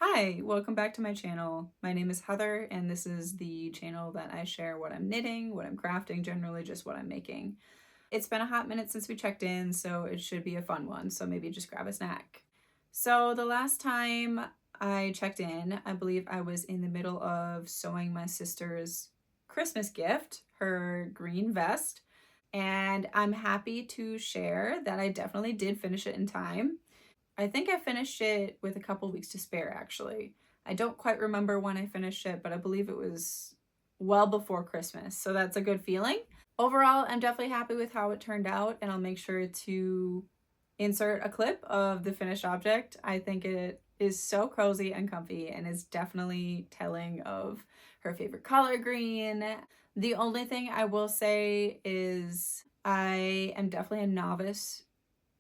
Hi, welcome back to my channel. My name is Heather, and this is the channel that I share what I'm knitting, what I'm crafting, generally just what I'm making. It's been a hot minute since we checked in, so it should be a fun one, so maybe just grab a snack. So the last time I checked in, I believe I was in the middle of sewing my sister's Christmas gift, her green vest, and I'm happy to share that I definitely did finish it in time. I think I finished it with a couple weeks to spare, actually. I don't quite remember when I finished it, but I believe it was well before Christmas, so that's a good feeling. Overall, I'm definitely happy with how it turned out, and I'll make sure to insert a clip of the finished object. I think it is so cozy and comfy and is definitely telling of her favorite color, green. The only thing I will say is I am definitely a novice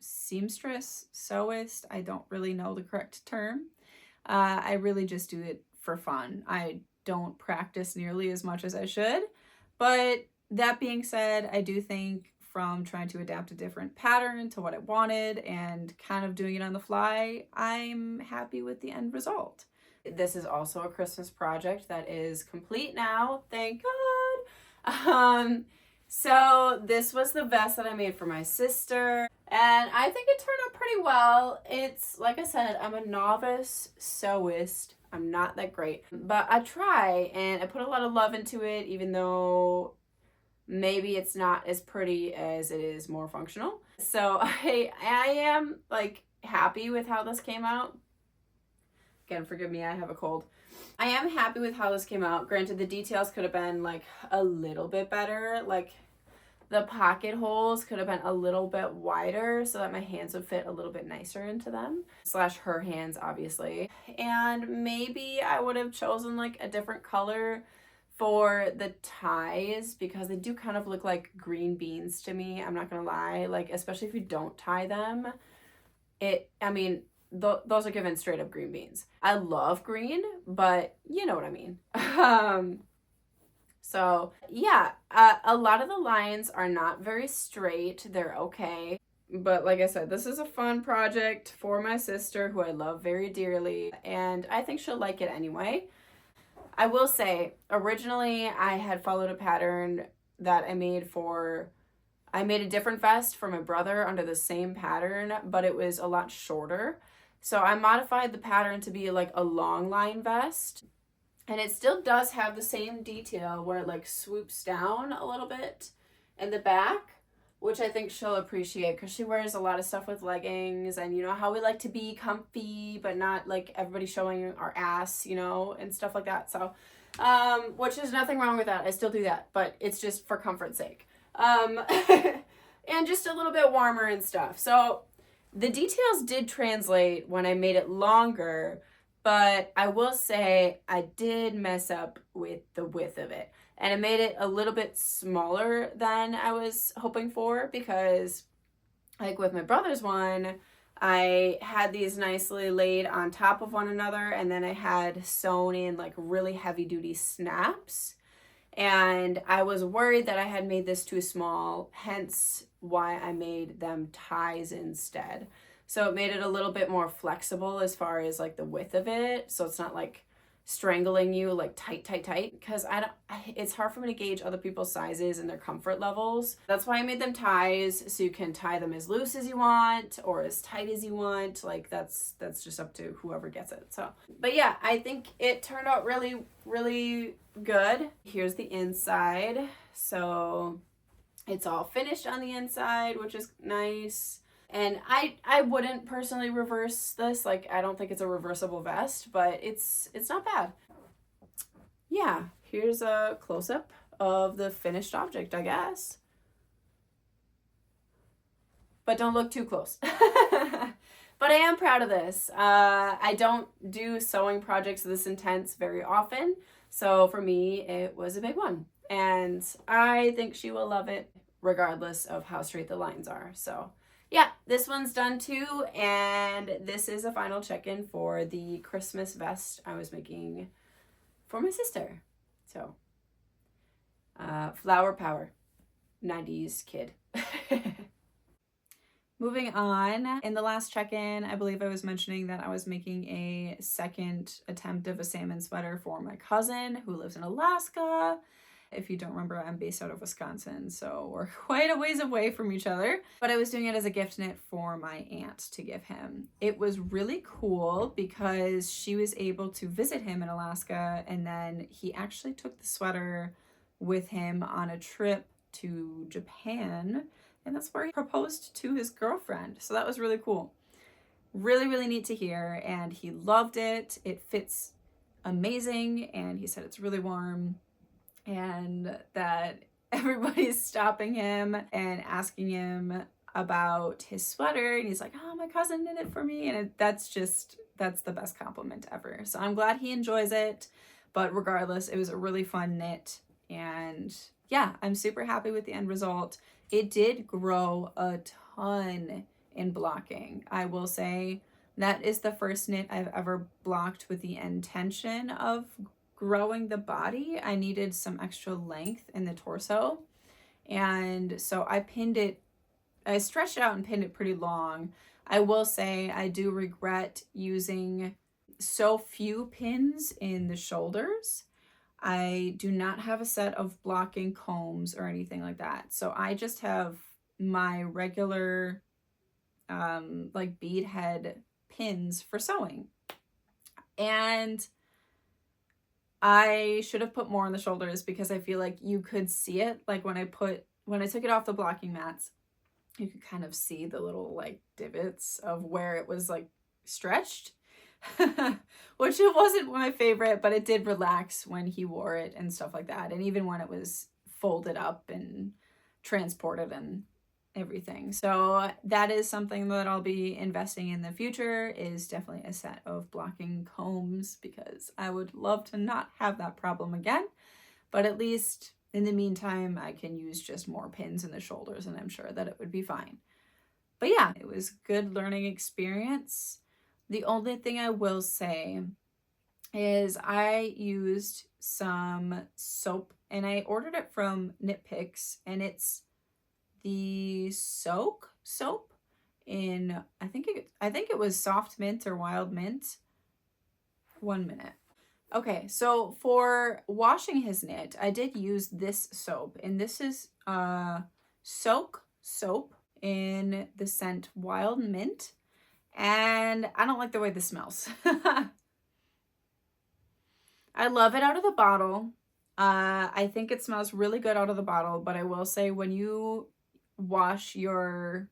seamstress, sewist. I don't really know the correct term. I really just do it for fun. I don't practice nearly as much as I should. But that being said, I do think from trying to adapt a different pattern to what I wanted and kind of doing it on the fly, I'm happy with the end result. This is also a Christmas project that is complete now, thank God. So this was the vest that I made for my sister, and I think it turned out pretty well. It's, like I said, I'm a novice sewist. I'm not that great, but I try, and I put a lot of love into it, even though maybe it's not as pretty as it is more functional. So I am like happy with how this came out. Again, forgive me, I have a cold. I am happy with how this came out. Granted, the details could have been like a little bit better. Like the pocket holes could have been a little bit wider so that my hands would fit a little bit nicer into them. Slash her hands, obviously. And maybe I would have chosen like a different color for the ties because they do kind of look like green beans to me. I'm not gonna lie. Like, especially if you don't tie them. Those are given straight up green beans. I love green, but you know what I mean. So yeah, a lot of the lines are not very straight. They're okay. But like I said, this is a fun project for my sister who I love very dearly, and I think she'll like it anyway. I will say, originally I had followed a pattern that I made a different vest for my brother under the same pattern, but it was a lot shorter. So I modified the pattern to be like a long line vest. And it still does have the same detail where it like swoops down a little bit in the back, which I think she'll appreciate because she wears a lot of stuff with leggings, and you know how we like to be comfy but not like everybody showing our ass, you know, and stuff like that. So which is nothing wrong with that. I still do that, but it's just for comfort's sake. And just a little bit warmer and stuff. So the details did translate when I made it longer, but I will say I did mess up with the width of it. And it made it a little bit smaller than I was hoping for because, like with my brother's one, I had these nicely laid on top of one another, and then I had sewn in like really heavy duty snaps. And I was worried that I had made this too small, hence why I made them ties instead. So it made it a little bit more flexible as far as like the width of it. So it's not like strangling you like tight, tight, tight. Because it's hard for me to gauge other people's sizes and their comfort levels. That's why I made them ties, so you can tie them as loose as you want or as tight as you want. Like that's just up to whoever gets it. So, but yeah, I think it turned out really, really good. Here's the inside. So it's all finished on the inside, which is nice. And I wouldn't personally reverse this. Like, I don't think it's a reversible vest, but it's not bad. Yeah, here's a close-up of the finished object, I guess. But don't look too close. But I am proud of this. I don't do sewing projects this intense very often. So for me, it was a big one. And I think she will love it regardless of how straight the lines are. So yeah, this one's done too, and this is a final check-in for the Christmas vest I was making for my sister. So, flower power, 90s kid. Moving on, in the last check-in, I believe I was mentioning that I was making a second attempt of a salmon sweater for my cousin who lives in Alaska. If you don't remember, I'm based out of Wisconsin, so we're quite a ways away from each other. But I was doing it as a gift knit for my aunt to give him. It was really cool because she was able to visit him in Alaska, and then he actually took the sweater with him on a trip to Japan, and that's where he proposed to his girlfriend. So that was really cool. Really, really neat to hear, and he loved it. It fits amazing, and he said it's really warm, and that everybody's stopping him and asking him about his sweater, and he's like, oh, my cousin did it for me, and that's the best compliment ever. So I'm glad he enjoys it, but regardless, it was a really fun knit, and yeah, I'm super happy with the end result. It did grow a ton in blocking. I will say that is the first knit I've ever blocked with the intention of growing the body. I needed some extra length in the torso, and so I stretched it out and pinned it pretty long. I will say I do regret using so few pins in the shoulders. I do not have a set of blocking combs or anything like that, so I just have my regular like bead head pins for sewing, and I should have put more on the shoulders because I feel like you could see it. Like when I took it off the blocking mats, you could kind of see the little like divots of where it was like stretched, which it wasn't my favorite, but it did relax when he wore it and stuff like that. And even when it was folded up and transported and everything. So that is something that I'll be investing in the future, is definitely a set of blocking combs, because I would love to not have that problem again. But at least in the meantime, I can use just more pins in the shoulders, and I'm sure that it would be fine. But yeah, it was good learning experience. The only thing I will say is I used some soap, and I ordered it from Knit Picks, and it's the soak soap in I think it was soft mint or wild mint. 1 minute. Okay, so for washing his knit, I did use this soap, and this is soak soap in the scent wild mint, and I don't like the way this smells. I love it out of the bottle. I think it smells really good out of the bottle, but I will say when you wash your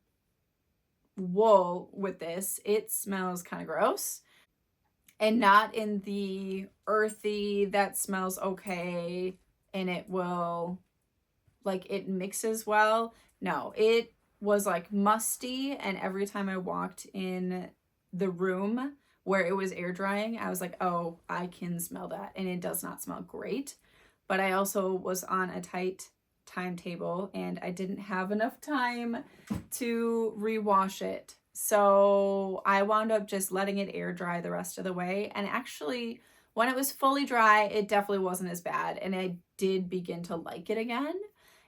wool with this, it smells kind of gross, and not in the earthy that smells okay and it will like it mixes well. No, it was like musty, and every time I walked in the room where it was air drying, I was like, oh, I can smell that, and it does not smell great. But I also was on a tight timetable, and I didn't have enough time to rewash it. So I wound up just letting it air dry the rest of the way. And actually, when it was fully dry, it definitely wasn't as bad, and I did begin to like it again.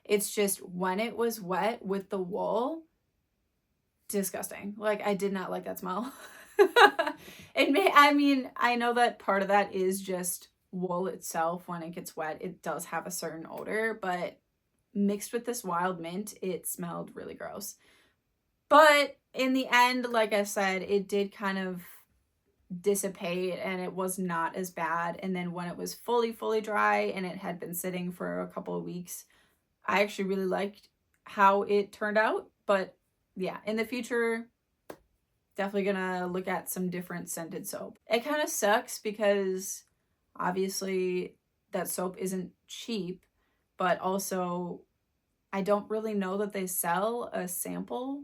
It's just when it was wet with the wool, disgusting. Like, I did not like that smell. I know that part of that is just wool itself. When it gets wet, it does have a certain odor, but mixed with this wild mint, it smelled really gross. But in the end, like I said, it did kind of dissipate, and it was not as bad. And then when it was fully dry and it had been sitting for a couple of weeks, I actually really liked how it turned out. But yeah, in the future, definitely gonna look at some different scented soap. It kind of sucks because obviously that soap isn't cheap, but also I don't really know that they sell a sample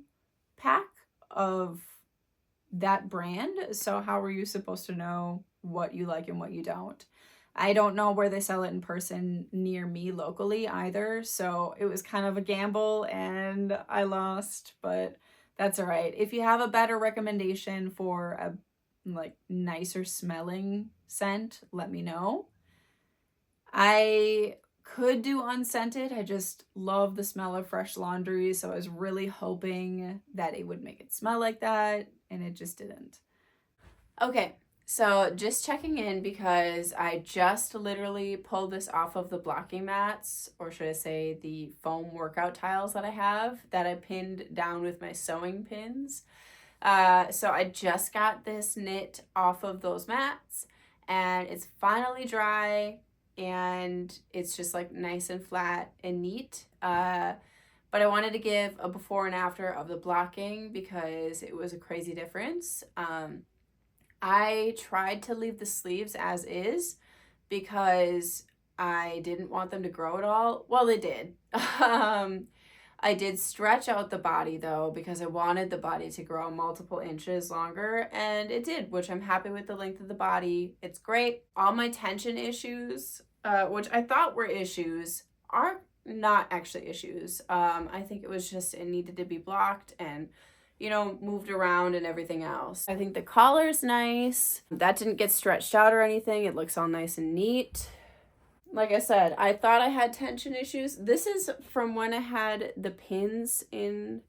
pack of that brand. So how are you supposed to know what you like and what you don't? I don't know where they sell it in person near me locally either. So it was kind of a gamble, and I lost, but that's all right. If you have a better recommendation for a like nicer smelling scent, let me know. I could do unscented. I just love the smell of fresh laundry, so I was really hoping that it would make it smell like that, and it just didn't. Okay, so just checking in because I just literally pulled this off of the blocking mats, or should I say the foam workout tiles that I have that I pinned down with my sewing pins. So I just got this knit off of those mats, and it's finally dry, and it's just like nice and flat and neat. But I wanted to give a before and after of the blocking because it was a crazy difference. I tried to leave the sleeves as is because I didn't want them to grow at all. Well, they did. I did stretch out the body though because I wanted the body to grow multiple inches longer, and it did, which I'm happy with the length of the body. It's great. All my tension issues, which I thought were issues, are not actually issues. I think it was just it needed to be blocked and moved around and everything else. I think the collar's nice. That didn't get stretched out or anything. It looks all nice and neat. Like I said, I thought I had tension issues. This is from when I had the pins in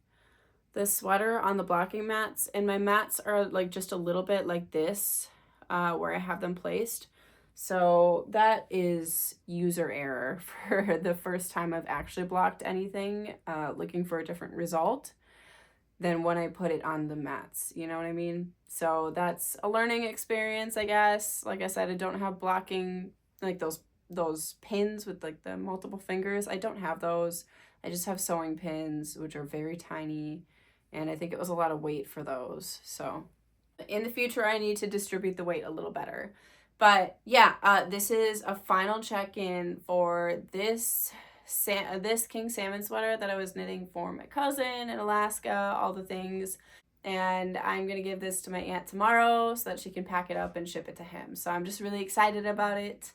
the sweater on the blocking mats, and my mats are like just a little bit like this, where I have them placed. So that is user error for the first time I've actually blocked anything, looking for a different result than when I put it on the mats, you know what I mean? So that's a learning experience, I guess. Like I said, I don't have blocking, like those pins with like the multiple fingers. I don't have those. I just have sewing pins, which are very tiny, and I think it was a lot of weight for those. So in the future, I need to distribute the weight a little better. But yeah, this is a final check-in for this king salmon sweater that I was knitting for my cousin in Alaska, all the things. And I'm going to give this to my aunt tomorrow so that she can pack it up and ship it to him. So I'm just really excited about it.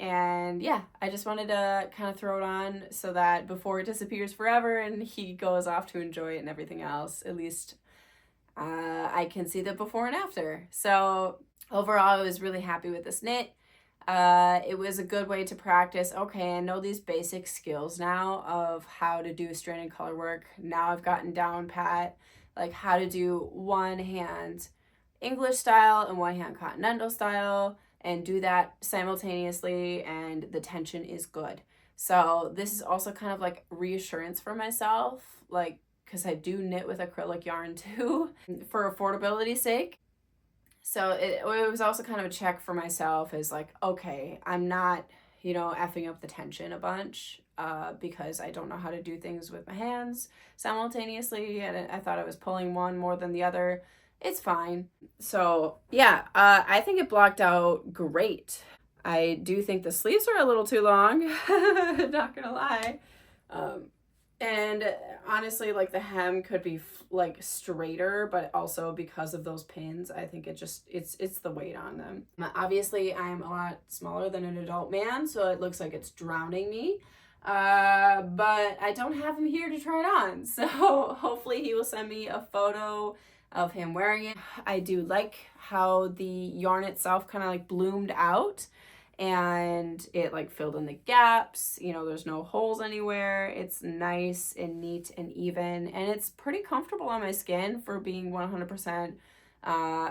And yeah, I just wanted to kind of throw it on so that before it disappears forever and he goes off to enjoy it and everything else, at least I can see the before and after. So overall, I was really happy with this knit. It was a good way to practice, okay, I know these basic skills now of how to do stranded color work. Now I've gotten down pat, like how to do one hand English style and one hand continental style, and do that simultaneously, and the tension is good. So this is also kind of like reassurance for myself, like, because I do knit with acrylic yarn too, for affordability's sake. So it was also kind of a check for myself, is like, okay, I'm not, effing up the tension a bunch because I don't know how to do things with my hands simultaneously, and I thought I was pulling one more than the other. It's fine. So yeah, I think it blocked out great. I do think the sleeves are a little too long, not gonna lie. And honestly, like the hem could be like straighter, but also because of those pins, I think it's the weight on them. Obviously, I'm a lot smaller than an adult man, so it looks like it's drowning me. But I don't have him here to try it on, so hopefully he will send me a photo of him wearing it. I do like how the yarn itself kind of like bloomed out, and it like filled in the gaps. There's no holes anywhere. It's nice and neat and even, and it's pretty comfortable on my skin for being 100%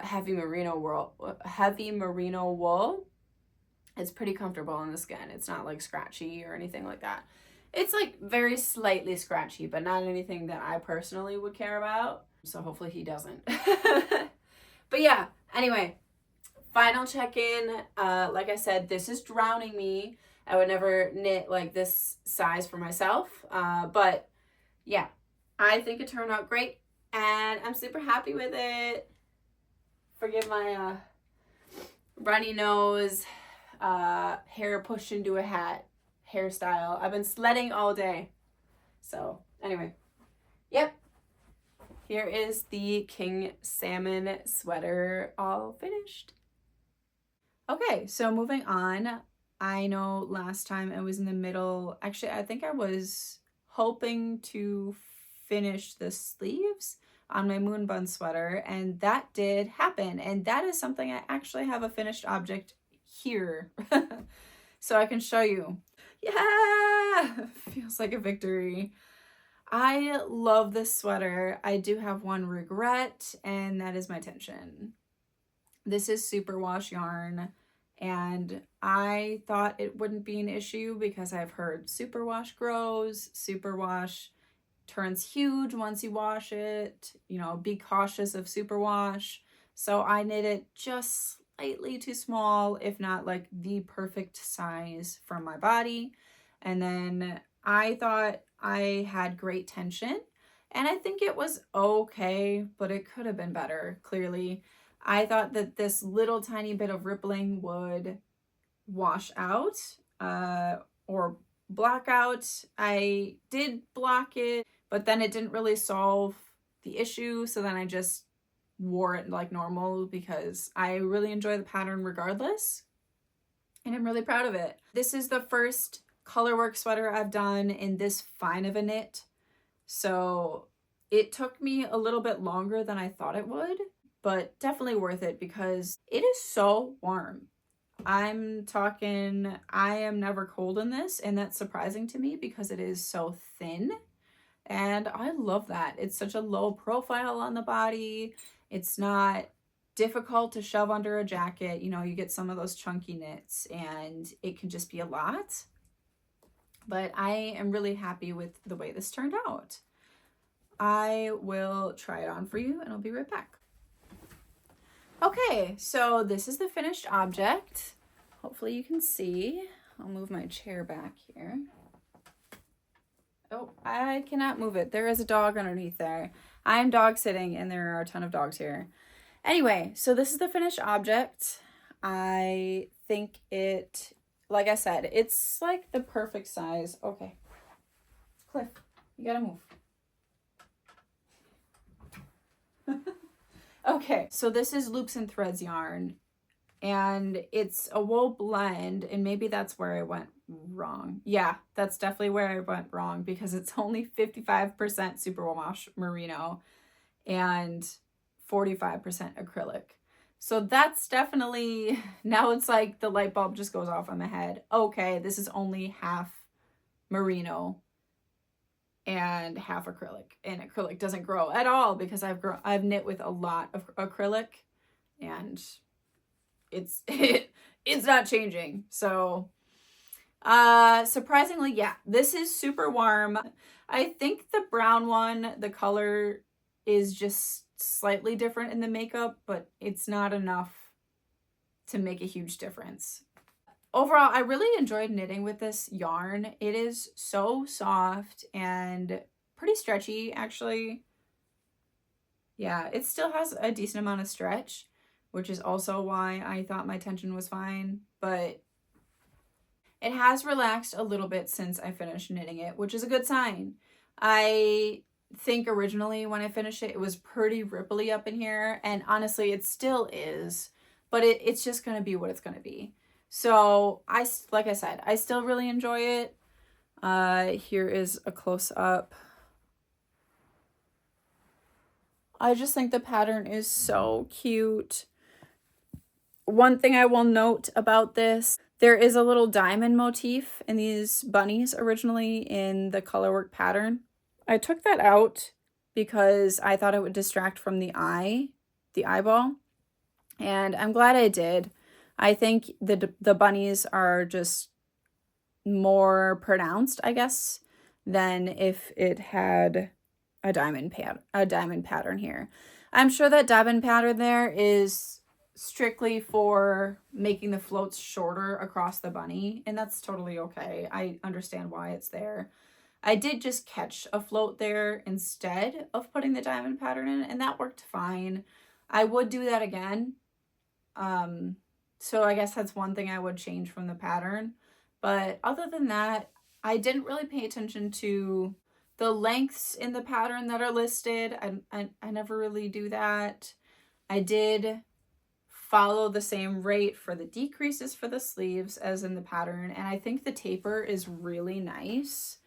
heavy merino wool. It's pretty comfortable on the skin. It's not like scratchy or anything like that. It's like very slightly scratchy, but not anything that I personally would care about. So hopefully he doesn't. But yeah, anyway, final check-in. Like I said, this is drowning me. I would never knit like this size for myself. But yeah, I think it turned out great, and I'm super happy with it. Forgive my runny nose, hair pushed into a hat hairstyle. I've been sledding all day. So anyway, yep. Here is the king salmon sweater all finished. Okay, so moving on. I know last time I was in the middle. Actually, I think I was hoping to finish the sleeves on my Moonbun sweater, and that did happen. And that is something I actually have a finished object here. so I can show you. Yeah, feels like a victory. I love this sweater. I do have one regret, and that is my tension. This is superwash yarn, and I thought it wouldn't be an issue because I've heard superwash grows, superwash turns huge once you wash it, you know, be cautious of superwash. So I knit it just slightly too small, if not like the perfect size for my body. And then I thought I had great tension, and I think it was okay, but it could have been better, clearly. I thought that this little tiny bit of rippling would wash out or block out. I did block it, but then it didn't really solve the issue. So then I just wore it like normal because I really enjoy the pattern regardless. And I'm really proud of it. This is the first colorwork sweater I've done in this fine of a knit. So it took me a little bit longer than I thought it would, but definitely worth it because it is so warm. I'm talking, I am never cold in this, and that's surprising to me because it is so thin. And I love that. It's such a low profile on the body. It's not difficult to shove under a jacket. You know, you get some of those chunky knits and it can just be a lot. But I am really happy with the way this turned out. I will try it on for you and I'll be right back. Okay, so this is the finished object. Hopefully you can see. I'll move my chair back here. Oh, I cannot move it. There is a dog underneath there. I'm dog sitting and there are a ton of dogs here. Anyway, so this is the finished object. I think it, like I said, it's like the perfect size. Okay, Cliff, you gotta move. Okay, so this is Loops and Threads yarn, and it's a wool blend, and maybe that's where I went wrong. Yeah, that's definitely where I went wrong because it's only 55% superwash merino and 45% acrylic. So that's definitely, now it's like the light bulb just goes off in my head. Okay, this is only half merino and half acrylic, and acrylic doesn't grow at all because I've knit with a lot of acrylic and it's it's not changing. So surprisingly, yeah, this is super warm. I think the brown one, the color is just slightly different in the makeup, but it's not enough to make a huge difference. Overall, I really enjoyed knitting with this yarn. It is so soft and pretty stretchy, actually. Yeah, it still has a decent amount of stretch, which is also why I thought my tension was fine, but it has relaxed a little bit since I finished knitting it, which is a good sign. I think originally when I finished it, it was pretty ripply up in here, and honestly, it still is, but it's just going to be what it's going to be. So like I said, I still really enjoy it. Here is a close-up. I just think the pattern is so cute. One thing I will note about this, there is a little diamond motif in these bunnies originally in the colorwork pattern. I took that out because I thought it would distract from the eyeball, and I'm glad I did. I think the bunnies are just more pronounced, I guess, than if it had a diamond pattern here. I'm sure that diamond pattern there is strictly for making the floats shorter across the bunny, and that's totally okay. I understand why it's there. I did just catch a float there instead of putting the diamond pattern in, and that worked fine. I would do that again. So I guess that's one thing I would change from the pattern. But other than that, I didn't really pay attention to the lengths in the pattern that are listed. I never really do that. I did follow the same rate for the decreases for the sleeves as in the pattern, and I think the taper is really nice.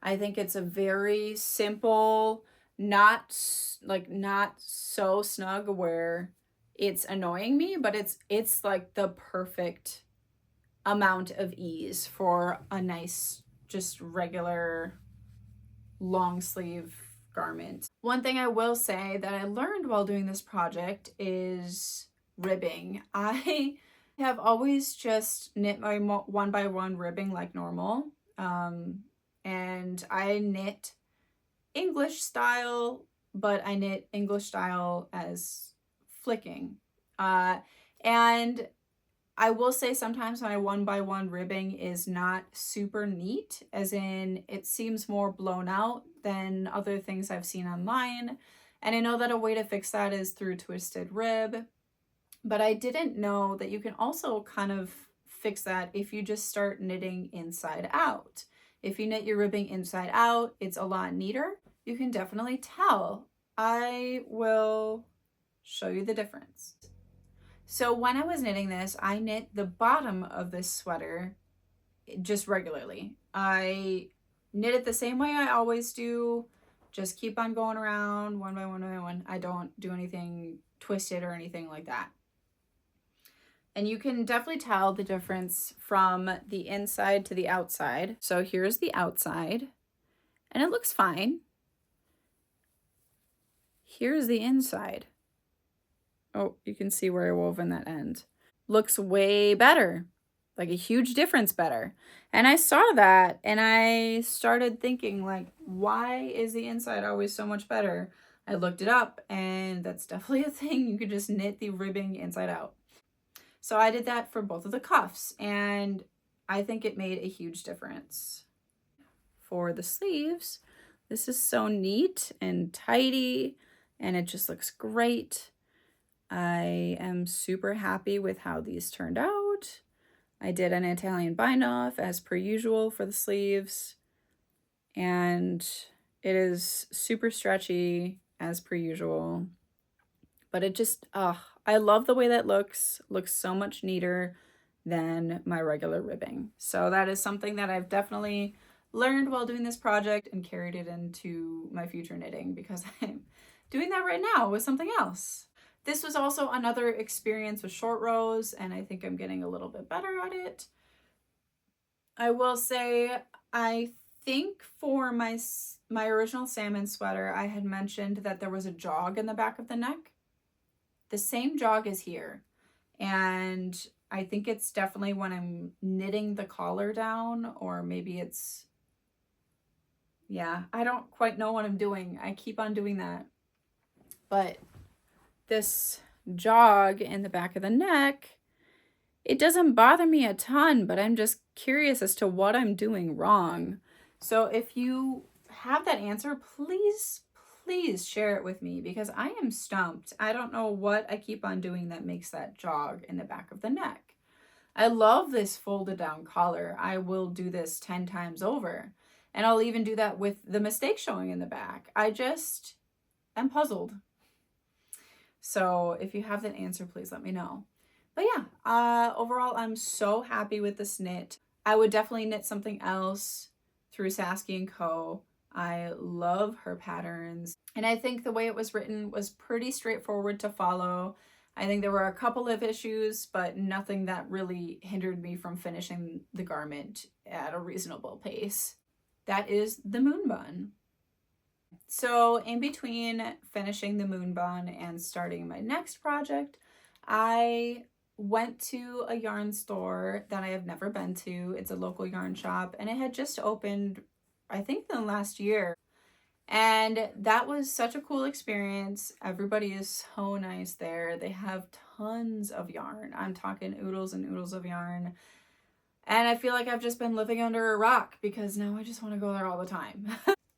I think it's a very simple, not so snug where it's annoying me, but it's like the perfect amount of ease for a nice, just regular long sleeve garment. One thing I will say that I learned while doing this project is ribbing. I have always just knit my 1x1 ribbing like normal. And I knit English style, but I knit English style as flicking. And I will say sometimes my 1x1 ribbing is not super neat, as in it seems more blown out than other things I've seen online. And I know that a way to fix that is through twisted rib, but I didn't know that you can also kind of fix that if you just start knitting inside out. If you knit your ribbing inside out, it's a lot neater. You can definitely tell. I will show you the difference. So when I was knitting this, I knit the bottom of this sweater just regularly. I knit it the same way I always do. Just keep on going around one by one by one. I don't do anything twisted or anything like that. And you can definitely tell the difference from the inside to the outside. So here's the outside, and it looks fine. Here's the inside. Oh, you can see where I wove in that end. Looks way better, like a huge difference better. And I saw that and I started thinking, like, why is the inside always so much better? I looked it up and that's definitely a thing. You could just knit the ribbing inside out. So I did that for both of the cuffs and I think it made a huge difference. For the sleeves, this is so neat and tidy and it just looks great. I am super happy with how these turned out. I did an Italian bind off as per usual for the sleeves, and it is super stretchy as per usual, but it just, I love the way that looks so much neater than my regular ribbing. So that is something that I've definitely learned while doing this project and carried it into my future knitting because I'm doing that right now with something else. This was also another experience with short rows, and I think I'm getting a little bit better at it. I will say, I think for my original salmon sweater, I had mentioned that there was a jog in the back of the neck. The same jog is here, and I think it's definitely when I'm knitting the collar down, or maybe it's, yeah, I don't quite know what I'm doing. I keep on doing that. But this jog in the back of the neck, it doesn't bother me a ton, but I'm just curious as to what I'm doing wrong. So if you have that answer, please share it with me because I am stumped. I don't know what I keep on doing that makes that jog in the back of the neck. I love this folded down collar. I will do this 10 times over. And I'll even do that with the mistake showing in the back. I just am puzzled. So if you have that answer, please let me know. But yeah, overall, I'm so happy with this knit. I would definitely knit something else through Sasky & Co. I love her patterns. And I think the way it was written was pretty straightforward to follow. I think there were a couple of issues, but nothing that really hindered me from finishing the garment at a reasonable pace. That is the Moonbun. So in between finishing the Moonbun and starting my next project, I went to a yarn store that I have never been to. It's a local yarn shop and it had just opened, I think, in the last year. And that was such a cool experience. Everybody is so nice there. They have tons of yarn. I'm talking oodles and oodles of yarn. And I feel like I've just been living under a rock because now I just want to go there all the time.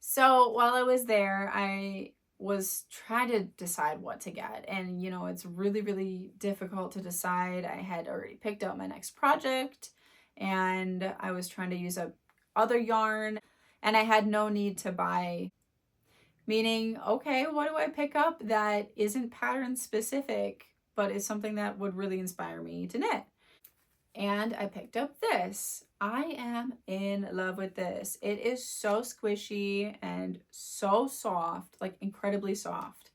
So while I was there, I was trying to decide what to get. And, you know, it's really, really difficult to decide. I had already picked out my next project and I was trying to use up other yarn and I had no need to buy. Meaning, okay, what do I pick up that isn't pattern specific, but is something that would really inspire me to knit? And I picked up this. I am in love with this. It is so squishy and so soft, like incredibly soft.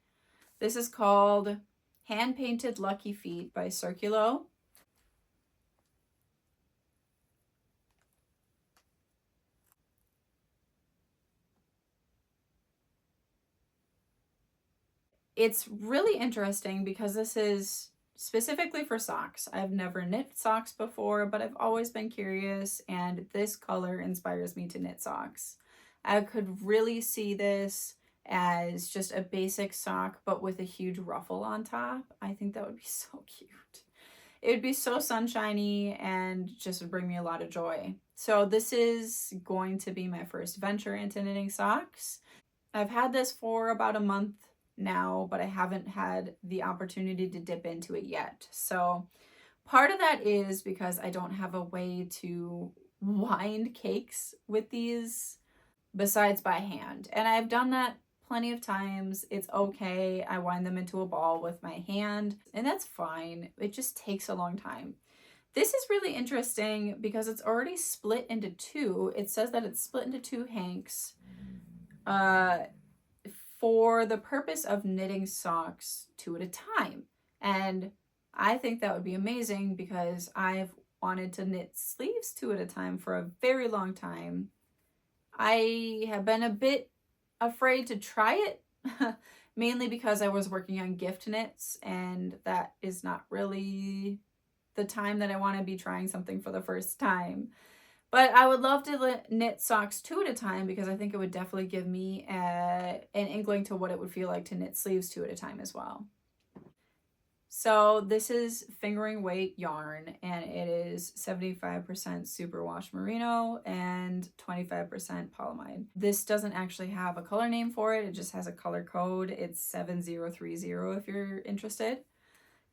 This is called Hand Painted Lucky Feet by Circulo. It's really interesting because this is specifically for socks. I've never knit socks before, but I've always been curious, and this color inspires me to knit socks. I could really see this as just a basic sock, but with a huge ruffle on top. I think that would be so cute. It would be so sunshiny and just would bring me a lot of joy. So this is going to be my first venture into knitting socks. I've had this for about a month now, but I haven't had the opportunity to dip into it yet. So part of that is because I don't have a way to wind cakes with these besides by hand. And I've done that plenty of times. It's okay. I wind them into a ball with my hand, and that's fine. It just takes a long time. This is really interesting because it's already split into two. It says that it's split into two hanks for the purpose of knitting socks two at a time. And I think that would be amazing because I've wanted to knit sleeves two at a time for a very long time. I have been a bit afraid to try it, mainly because I was working on gift knits, and that is not really the time that I want to be trying something for the first time. But I would love to knit socks two at a time because I think it would definitely give me an inkling to what it would feel like to knit sleeves two at a time as well. So this is fingering weight yarn, and it is 75% superwash merino and 25% polyamide. This doesn't actually have a color name for it. It just has a color code. It's 7030 if you're interested.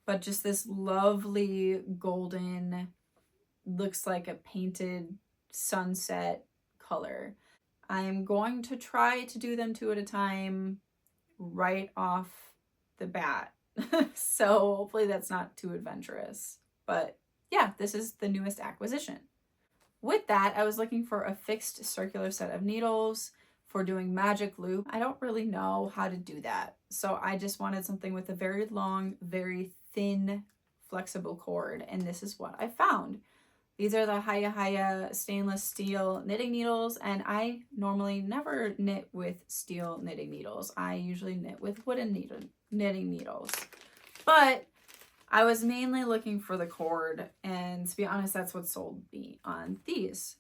But just this lovely golden, looks like a painted sunset color. I'm going to try to do them two at a time right off the bat. So hopefully that's not too adventurous. But yeah, this is the newest acquisition. With that, I was looking for a fixed circular set of needles for doing magic loop. I don't really know how to do that. So I just wanted something with a very long, very thin, flexible cord. And this is what I found. These are the Haya stainless steel knitting needles, and I normally never knit with steel knitting needles. I usually knit with wooden knitting needles. But I was mainly looking for the cord, and to be honest, that's what sold me on these.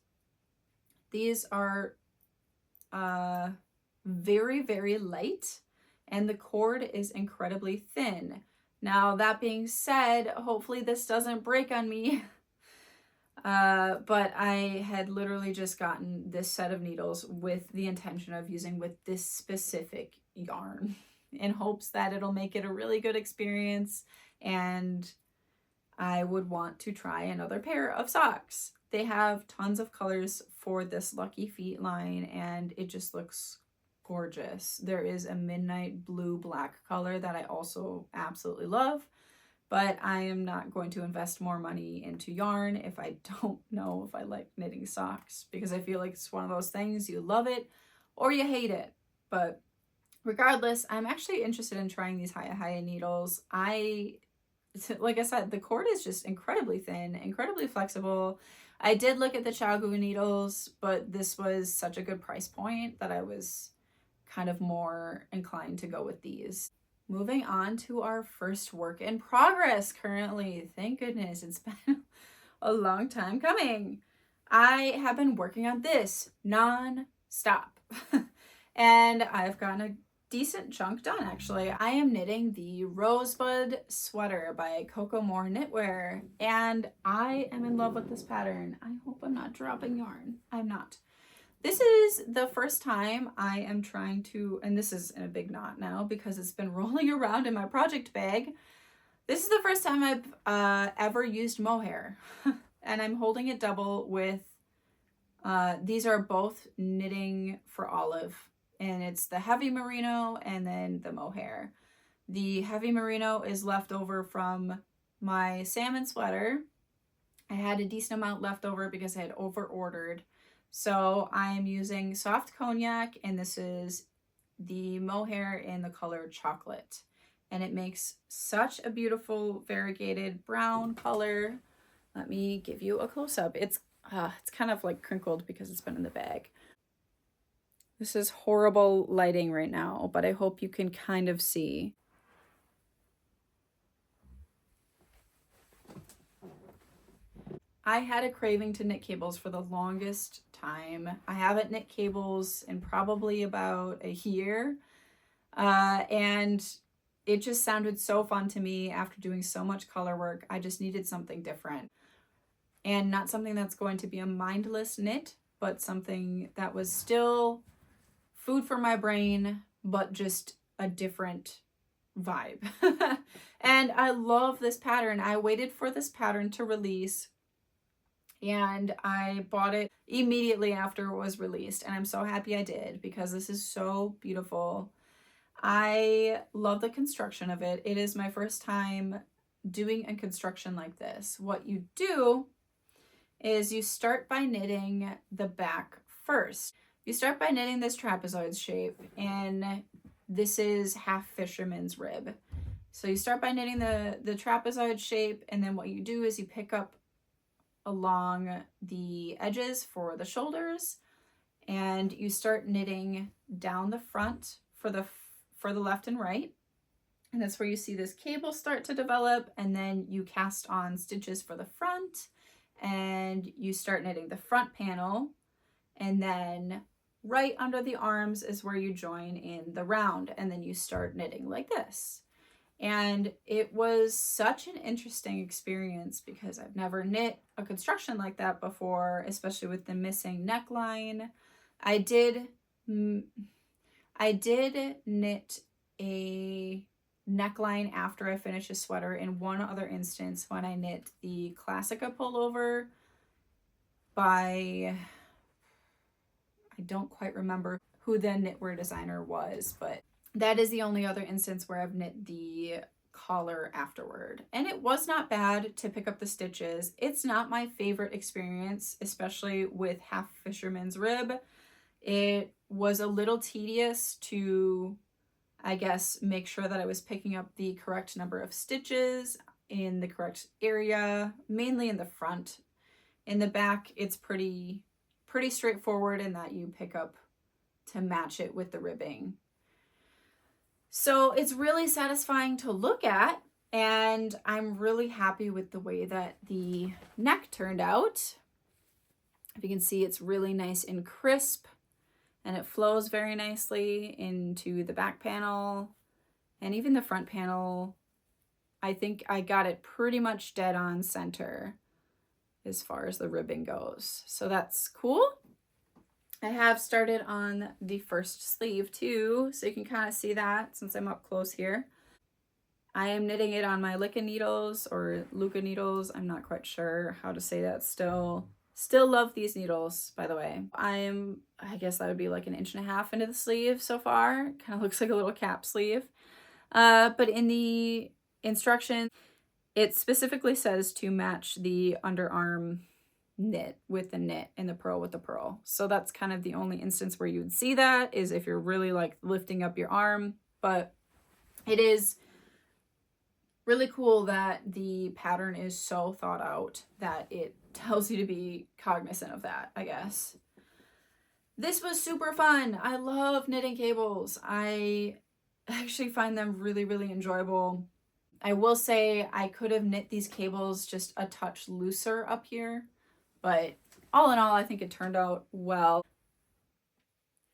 These are very, very light, and the cord is incredibly thin. Now, that being said, hopefully this doesn't break on me. But I had literally just gotten this set of needles with the intention of using with this specific yarn in hopes that it'll make it a really good experience, and I would want to try another pair of socks. They have tons of colors for this Lucky Feet line, and it just looks gorgeous. There is a midnight blue black color that I also absolutely love. But I am not going to invest more money into yarn if I don't know if I like knitting socks, because I feel like it's one of those things, you love it or you hate it. But regardless, I'm actually interested in trying these Haya needles. Like I said, the cord is just incredibly thin, incredibly flexible. I did look at the Chagu needles, but this was such a good price point that I was kind of more inclined to go with these. Moving on to our first work in progress currently. Thank goodness, it's been a long time coming. I have been working on this non-stop and I've gotten a decent chunk done actually. I am knitting the Rosebud Sweater by Coco Moore Knitwear, and I am in love with this pattern. I hope I'm not dropping yarn. I'm not. This is the first time I am trying to, and this is in a big knot now because it's been rolling around in my project bag. This is the first time I've ever used mohair, and I'm holding it double with, these are both knitting for Olive, and it's the heavy merino and then the mohair. The heavy merino is left over from my salmon sweater. I had a decent amount left over because I had over ordered. So I'm using soft cognac, and this is the mohair in the color chocolate. And it makes such a beautiful variegated brown color. Let me give you a close-up. It's kind of like crinkled because it's been in the bag. This is horrible lighting right now, but I hope you can kind of see. I had a craving to knit cables for the longest time. I haven't knit cables in probably about a year. And it just sounded so fun to me after doing so much color work. I just needed something different. And not something that's going to be a mindless knit, but something that was still food for my brain, but just a different vibe. And I love this pattern. I waited for this pattern to release and I bought it immediately after it was released. And I'm so happy I did because this is so beautiful. I love the construction of it. It is my first time doing a construction like this. What you do is you start by knitting the back first. You start by knitting this trapezoid shape, and this is half fisherman's rib. So you start by knitting the trapezoid shape, and then what you do is you pick up along the edges for the shoulders, and you start knitting down the front for the left and right. And that's where you see this cable start to develop, and then you cast on stitches for the front, and you start knitting the front panel, and then right under the arms is where you join in the round, and then you start knitting like this. And it was such an interesting experience because I've never knit a construction like that before, especially with the missing neckline. I did knit a neckline after I finished a sweater in one other instance when I knit the Classica Pullover by, I don't quite remember who the knitwear designer was, but that is the only other instance where I've knit the collar afterward. And it was not bad to pick up the stitches. It's not my favorite experience, especially with half fisherman's rib. It was a little tedious to, I guess, make sure that I was picking up the correct number of stitches in the correct area, mainly in the front. In the back, it's pretty straightforward in that you pick up to match it with the ribbing. So it's really satisfying to look at, and I'm really happy with the way that the neck turned out. If you can see, it's really nice and crisp, and it flows very nicely into the back panel and even the front panel. I think I got it pretty much dead on center as far as the ribbing goes. So that's cool. I have started on the first sleeve too, so you can kind of see that since I'm up close here. I am knitting it on my Licca needles or Luca needles. I'm not quite sure how to say that still. Still love these needles, by the way. I guess that would be like 1.5 inches into the sleeve so far. Kind of looks like a little cap sleeve. But in the instruction, it specifically says to match the underarm knit with the knit and the purl with the purl. So that's kind of the only instance where you would see that is if you're really like lifting up your arm. But it is really cool that the pattern is so thought out that it tells you to be cognizant of that, I guess. This was super fun. I love knitting cables. I actually find them really, really enjoyable. I will say I could have knit these cables just a touch looser up here, but all in all, I think it turned out well.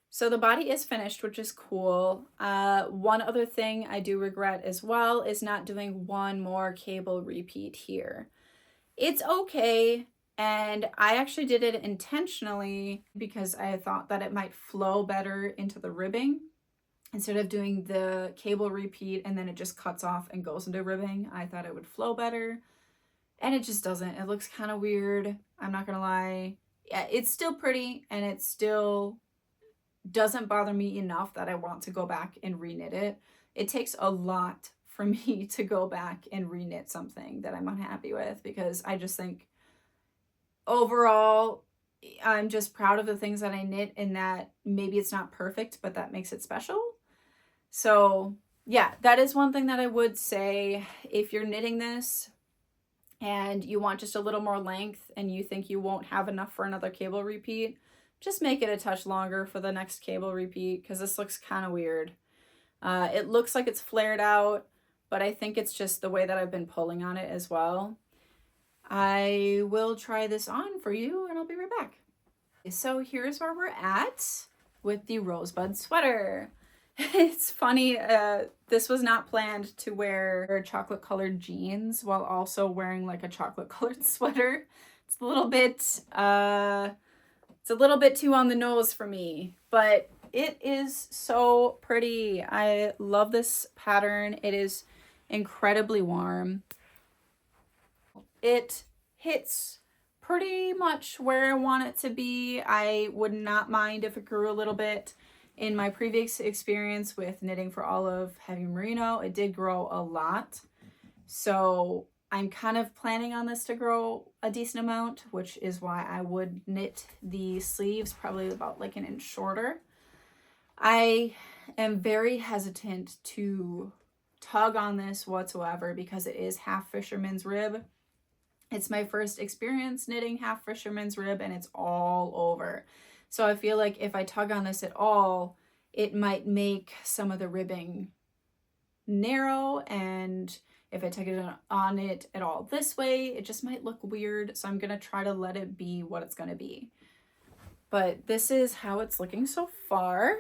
So the body is finished, which is cool. One other thing I do regret as well is not doing one more cable repeat here. It's okay, and I actually did it intentionally because I thought that it might flow better into the ribbing. Instead of doing the cable repeat and then it just cuts off and goes into ribbing, I thought it would flow better. And it just doesn't. It looks kind of weird. I'm not gonna lie. Yeah, it's still pretty and it still doesn't bother me enough that I want to go back and reknit it. It takes a lot for me to go back and reknit something that I'm unhappy with because I just think overall I'm just proud of the things that I knit and that maybe it's not perfect, but that makes it special. So yeah, that is one thing that I would say. If you're knitting this and you want just a little more length and you think you won't have enough for another cable repeat, just make it a touch longer for the next cable repeat because this looks kind of weird. It looks like it's flared out, but I think it's just the way that I've been pulling on it as well. I will try this on for you and I'll be right back. So here's where we're at with the Rosebud Sweater. It's funny, this was not planned to wear chocolate colored jeans while also wearing like a chocolate colored sweater. It's a little bit too on the nose for me, but it is so pretty. I love this pattern. It is incredibly warm. It hits pretty much where I want it to be. I would not mind if it grew a little bit. In my previous experience with knitting for Olive Heavy Merino, it did grow a lot. So I'm kind of planning on this to grow a decent amount, which is why I would knit the sleeves probably about like an inch shorter. I am very hesitant to tug on this whatsoever because it is half fisherman's rib. It's my first experience knitting half fisherman's rib and it's all over. So I feel like if I tug on this at all, it might make some of the ribbing narrow, and if I tug it on it at all this way, it just might look weird. So I'm going to try to let it be what it's going to be. But this is how it's looking so far.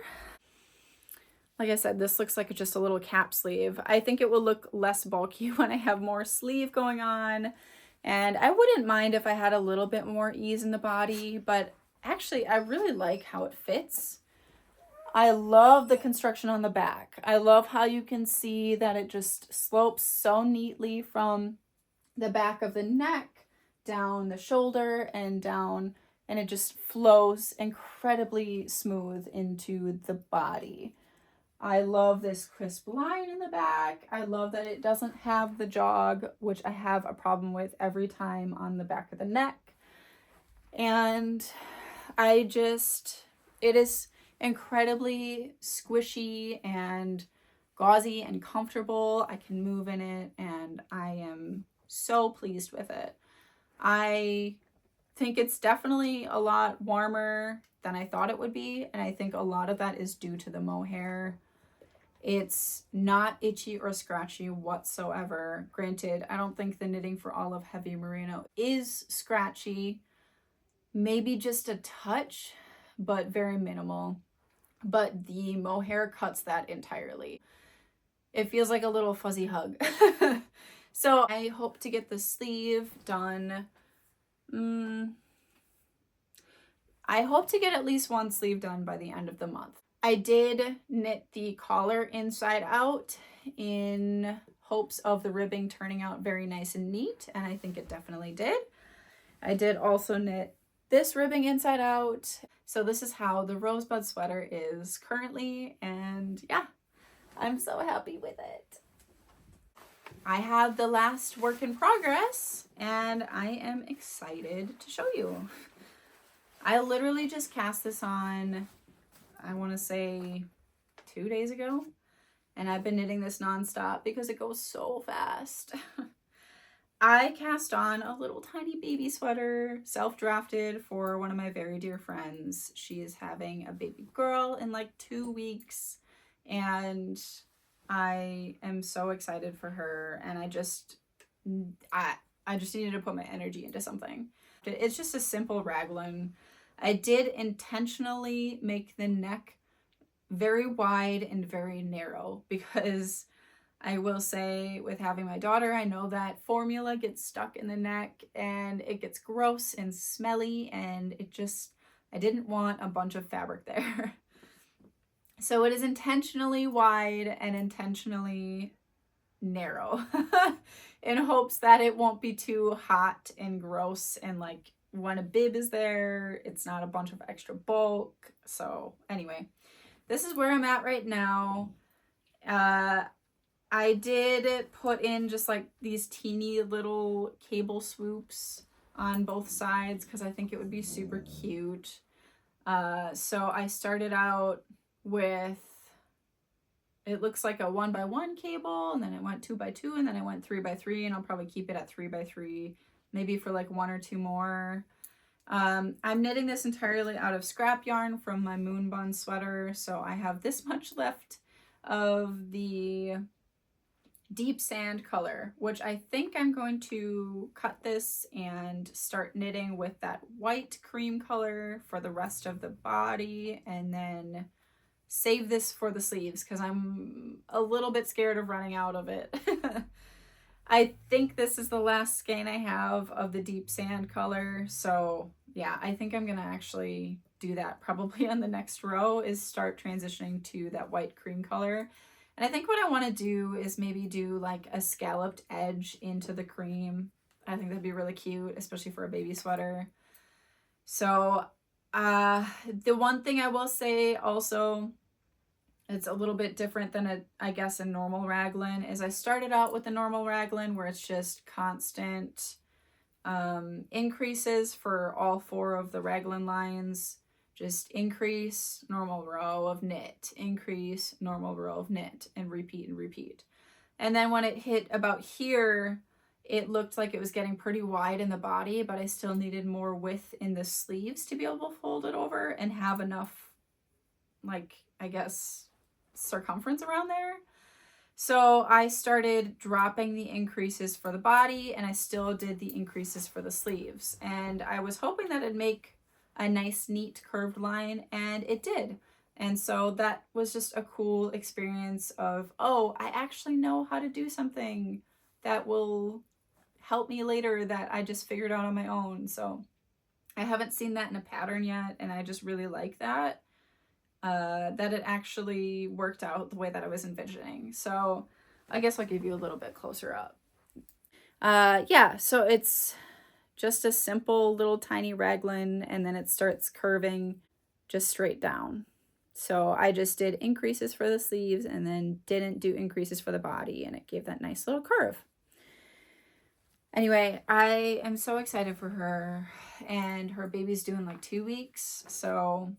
Like I said, this looks like just a little cap sleeve. I think it will look less bulky when I have more sleeve going on. And I wouldn't mind if I had a little bit more ease in the body, but actually, I really like how it fits. I love the construction on the back. I love how you can see that it just slopes so neatly from the back of the neck down the shoulder and down, and it just flows incredibly smooth into the body. I love this crisp line in the back. I love that it doesn't have the jog, which I have a problem with every time on the back of the neck. And it is incredibly squishy and gauzy and comfortable. I can move in it and I am so pleased with it. I think it's definitely a lot warmer than I thought it would be, and I think a lot of that is due to the mohair. It's not itchy or scratchy whatsoever. Granted, I don't think the knitting for Olive Heavy Merino is scratchy. Maybe just a touch, but very minimal. But the mohair cuts that entirely. It feels like a little fuzzy hug. So I hope to get the sleeve done. I hope to get at least one sleeve done by the end of the month. I did knit the collar inside out in hopes of the ribbing turning out very nice and neat, and I think it definitely did. I did also knit this ribbing inside out. So this is how the Rosebud Sweater is currently, and yeah, I'm so happy with it. I have the last work in progress, and I am excited to show you. I literally just cast this on, I want to say 2 days ago, and I've been knitting this nonstop because it goes so fast. I cast on a little tiny baby sweater, self-drafted for one of my very dear friends. She is having a baby girl in like 2 weeks, and I am so excited for her, and I just needed to put my energy into something. It's just a simple raglan. I did intentionally make the neck very wide and very narrow because I will say, with having my daughter, I know that formula gets stuck in the neck and it gets gross and smelly, and I didn't want a bunch of fabric there. So it is intentionally wide and intentionally narrow in hopes that it won't be too hot and gross, and like when a bib is there, it's not a bunch of extra bulk. So anyway, this is where I'm at right now. I did put in just like these teeny little cable swoops on both sides because I think it would be super cute. So I started out with, it looks like a 1x1 cable, and then I went 2x2, and then I went 3x3, and I'll probably keep it at 3x3, maybe for like 1 or 2 more. I'm knitting this entirely out of scrap yarn from my Moonbun sweater, so I have this much left of the deep sand color, which I think I'm going to cut this and start knitting with that white cream color for the rest of the body, and then save this for the sleeves because I'm a little bit scared of running out of it. I think this is the last skein I have of the deep sand color. So yeah, I think I'm gonna actually do that probably on the next row, is start transitioning to that white cream color. And I think what I want to do is maybe do like a scalloped edge into the cream. I think that'd be really cute, especially for a baby sweater. So the one thing I will say also, it's a little bit different than I guess a normal raglan, is I started out with the normal raglan where it's just constant increases for all 4 of the raglan lines. Just increase, normal row of knit, increase, normal row of knit, and repeat and repeat. And then when it hit about here, it looked like it was getting pretty wide in the body, but I still needed more width in the sleeves to be able to fold it over and have enough, like, I guess, circumference around there. So I started dropping the increases for the body, and I still did the increases for the sleeves. And I was hoping that it'd make a nice, neat curved line, and it did. And so that was just a cool experience of, oh, I actually know how to do something that will help me later that I just figured out on my own. So I haven't seen that in a pattern yet, and I just really like that. That it actually worked out the way that I was envisioning. So I guess I'll give you a little bit closer up. Yeah, so it's just a simple little tiny raglan, and then it starts curving just straight down. So I just did increases for the sleeves and then didn't do increases for the body, and it gave that nice little curve. Anyway, I am so excited for her, and her baby's due in like 2 weeks, so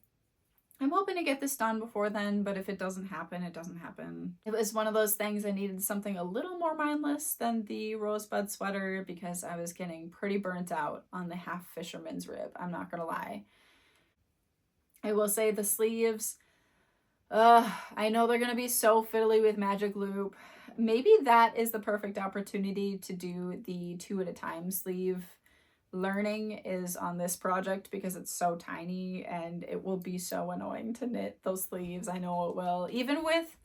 I'm hoping to get this done before then, but if it doesn't happen, it doesn't happen. It was one of those things I needed something a little more mindless than the Rosebud Sweater because I was getting pretty burnt out on the half fisherman's rib. I'm not gonna lie. I will say the sleeves, I know they're gonna be so fiddly with magic loop. Maybe that is the perfect opportunity to do the 2 at a time sleeve. Learning is on this project because it's so tiny, and it will be so annoying to knit those sleeves. I know it will. Even with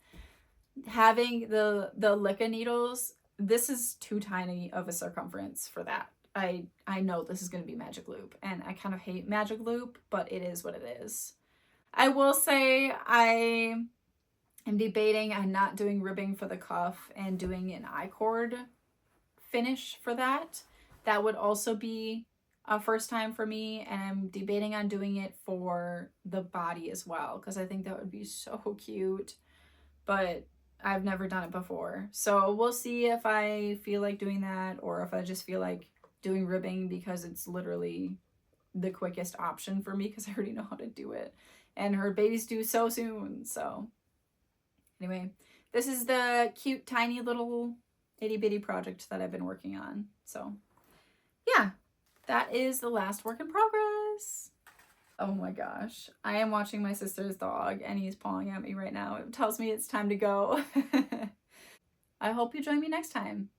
having the Licka needles, this is too tiny of a circumference for that. I know this is going to be magic loop, and I kind of hate magic loop, but it is what it is. I will say I am debating on not doing ribbing for the cuff and doing an I-cord finish for that. That would also be a first time for me, and I'm debating on doing it for the body as well because I think that would be so cute, but I've never done it before. So we'll see if I feel like doing that or if I just feel like doing ribbing because it's literally the quickest option for me because I already know how to do it. And her baby's due so soon. So anyway, this is the cute, tiny little itty bitty project that I've been working on. So yeah, that is the last work in progress. Oh my gosh. I am watching my sister's dog and he's pawing at me right now. It tells me it's time to go. I hope you join me next time.